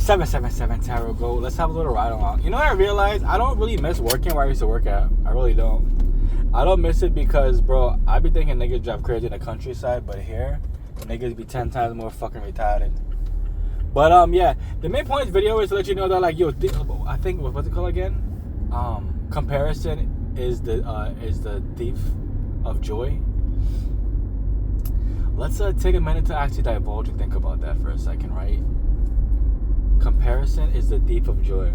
777 Tarot Go. Let's have a little ride along. You know what I realized? I don't really miss working where I used to work at. I really don't. I don't miss it because, bro, I be thinking niggas drive crazy in the countryside, but here, niggas be 10 times more fucking retarded. But, yeah, the main point of this video is to let you know that, like, yo, I think, what's it called again? Comparison is the thief of joy. Let's take a minute to actually divulge and think about that for a second, right? Comparison is the thief of joy.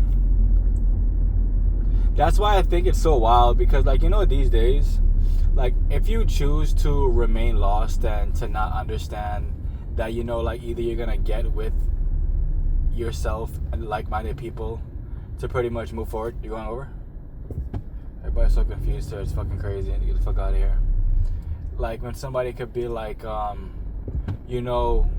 That's why I think it's so wild, because, like, you know, these days, like, if you choose to remain lost and to not understand that, you know, like, either you're gonna get with yourself and like-minded people to pretty much move forward. You going over? Everybody's so confused here. It's fucking crazy. Get the fuck out of here. Like, when somebody could be like, you know,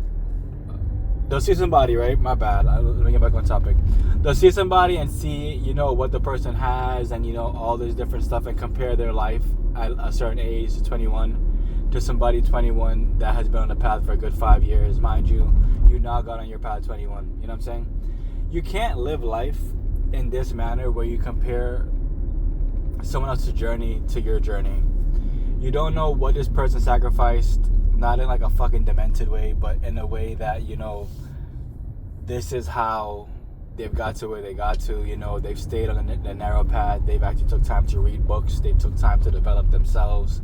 they'll see somebody, right? My bad. Let me get back on topic. They'll see somebody and see, you know, what the person has and, you know, all this different stuff, and compare their life at a certain age, 21, to somebody 21 that has been on the path for a good 5 years. Mind you, you now got on your path 21. You know what I'm saying? You can't live life in this manner where you compare someone else's journey to your journey. You don't know what this person sacrificed, not in like a fucking demented way, but in a way that, you know, this is how they've got to where they got to. You know, they've stayed on the narrow path. They've actually took time to read books. They took time to develop themselves.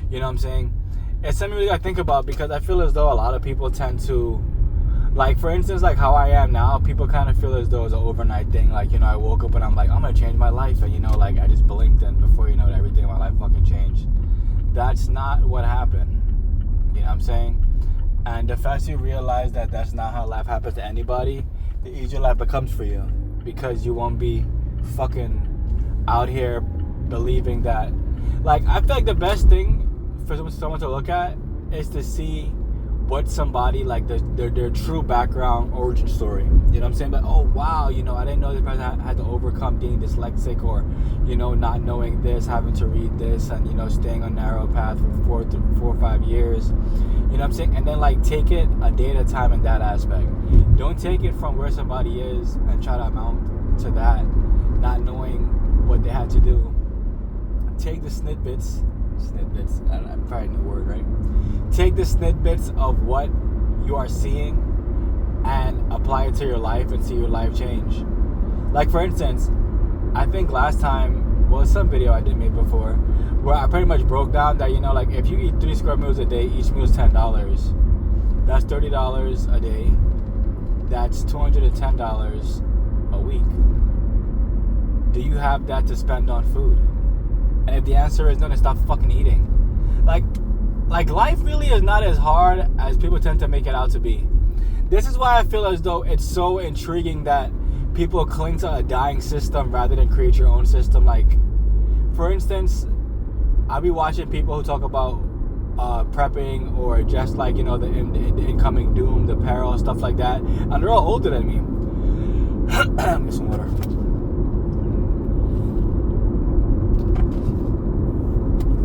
You know what I'm saying? It's something really I think about, because I feel as though a lot of people tend to, like, for instance, like how I am now, people kind of feel as though it's an overnight thing. Like, you know, I woke up and I'm like, I'm going to change my life. And, you know, like, I just blinked, and before you know it, everything in my life fucking changed. That's not what happened. You know what I'm saying? And the fact you realize that that's not how life happens to anybody, the easier life becomes for you, because you won't be fucking out here believing that. Like, I feel like the best thing for someone to look at is to see what somebody, like, their true background, origin story. You know what I'm saying? But, oh, wow, you know, I didn't know this person had to overcome being dyslexic, or, you know, not knowing this, having to read this, and, you know, staying on narrow path for 4 or 5 years. You know what I'm saying? And then, like, take it a day at a time in that aspect. Don't take it from where somebody is and try to amount to that, not knowing what they had to do. Take the snippets, I probably new word, right? Take the snippets of what you are seeing and apply it to your life and see your life change. Like, for instance, I think last time, well, some video I did make before, where I pretty much broke down that, you know, like, if you eat 3 square meals a day, each meal is $10. That's $30 a day. That's $210 a week. Do you have that to spend on food? And if the answer is no, then stop fucking eating. Like life really is not as hard as people tend to make it out to be. This is why I feel as though it's so intriguing that people cling to a dying system rather than create your own system. Like, for instance, I'll be watching people who talk about prepping, or just, like, you know, the incoming doom, the peril, stuff like that. And they're all older than me. Get some water.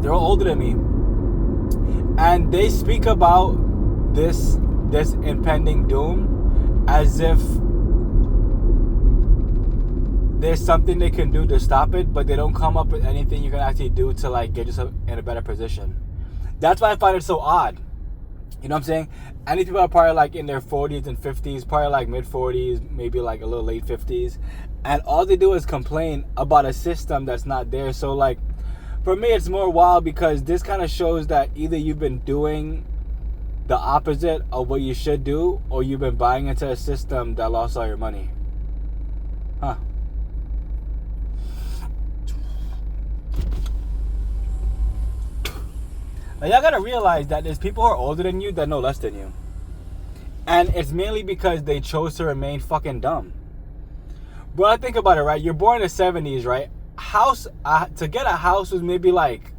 They're all older than me, and they speak about this impending doom as if there's something they can do to stop it, but they don't come up with anything you can actually do to, like, get yourself in a better position. That's why I find it so odd. You know what I'm saying? And these people are probably, like, in their 40s and 50s, probably, like, mid-40s, maybe, like, a little late 50s, and all they do is complain about a system that's not there. So, like, for me, it's more wild, because this kind of shows that either you've been doing the opposite of what you should do, or you've been buying into a system that lost all your money. Huh. Now, y'all gotta realize that there's people who are older than you that know less than you. And it's mainly because they chose to remain fucking dumb. But I think about it, right? You're born in the 70s, right? House to get a house was maybe like,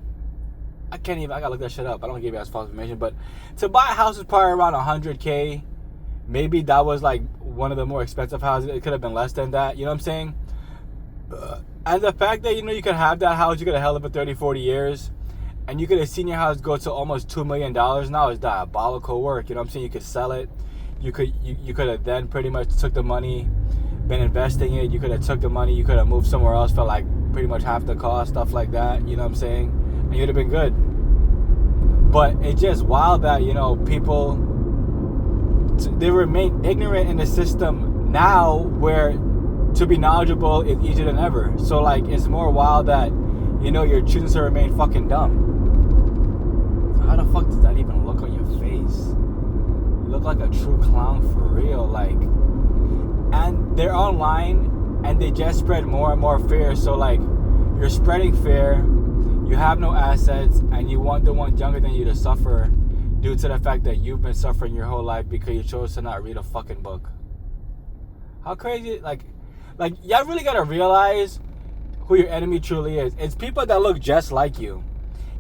I gotta look that shit up. I don't give you guys false information, but to buy a house was probably around $100K. Maybe that was like one of the more expensive houses. It could have been less than that. You know what I'm saying? And the fact that, you know, you could have that house, you could have held it for 30, 40 years, and you could have seen your house go to almost $2 million now, is diabolical work. You know what I'm saying? You could sell it. You could have then pretty much took the money been investing it. You could have took the money. You could have moved somewhere else for like pretty much half the cost, stuff like that. You know what I'm saying? And you'd have been good. But it's just wild that, you know, people, they remain ignorant in the system now where to be knowledgeable is easier than ever. So, like, it's more wild that, you know, you're choosing to remain fucking dumb. How the fuck does that even look on your face? You look like a true clown for real. Like, and they're online and they just spread more and more fear. So, like, you're spreading fear, you have no assets, and you want the ones younger than you to suffer due to the fact that you've been suffering your whole life because you chose to not read a fucking book. How crazy, like y'all really gotta realize who your enemy truly is. It's people that look just like you.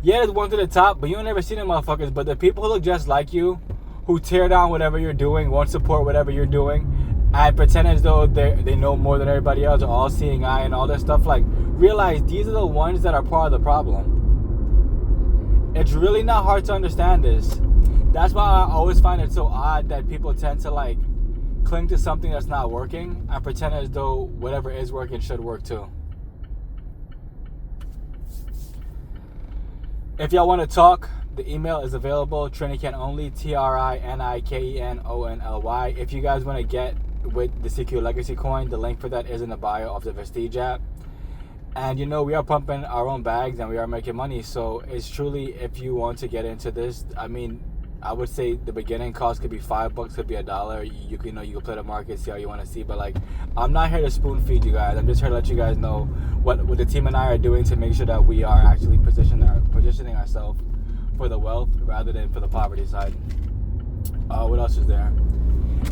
Yeah, there's one to the top, but you don't ever see them motherfuckers. But the people who look just like you, who tear down whatever you're doing, won't support whatever you're doing, and pretend as though they know more than everybody else, or all seeing eye and all that stuff, like, realize these are the ones that are part of the problem. It's really not hard to understand this. That's why I always find it so odd that people tend to, like, cling to something that's not working and pretend as though whatever is working should work too. If y'all want to talk, the email is available, TriniKenOnly, TriniKenOnly. If you guys want to get with the CQ Legacy coin, the link for that is in the bio of the Vestige app. And, you know, we are pumping our own bags and we are making money. So it's truly, if you want to get into this, I mean, I would say the beginning cost could be $5, could be $1. You can, you know, you can play the market, see how you want to see. But, like, I'm not here to spoon feed you guys. I'm just here to let you guys know what the team and I are doing to make sure that we are actually positioning ourselves for the wealth rather than for the poverty side. What else is there?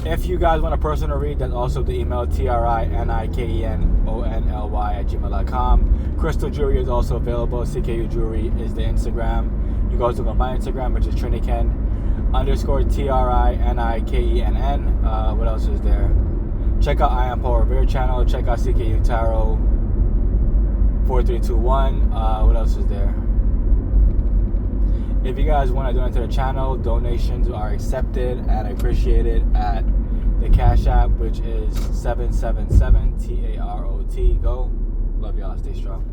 If you guys want a personal read, that's also the email, TriniKenOnly@gmail.com. Crystal Jewelry is also available. CKU Jewelry is the Instagram. You guys look on my Instagram, which is TriniKen_TriniKenn. What else is there? Check out I Am Paul Revere channel. Check out CKU Tarot 4321. What else is there? If you guys want to donate to the channel, donations are accepted and appreciated at the Cash App, which is 777 TAROT. Go. Love y'all. Stay strong.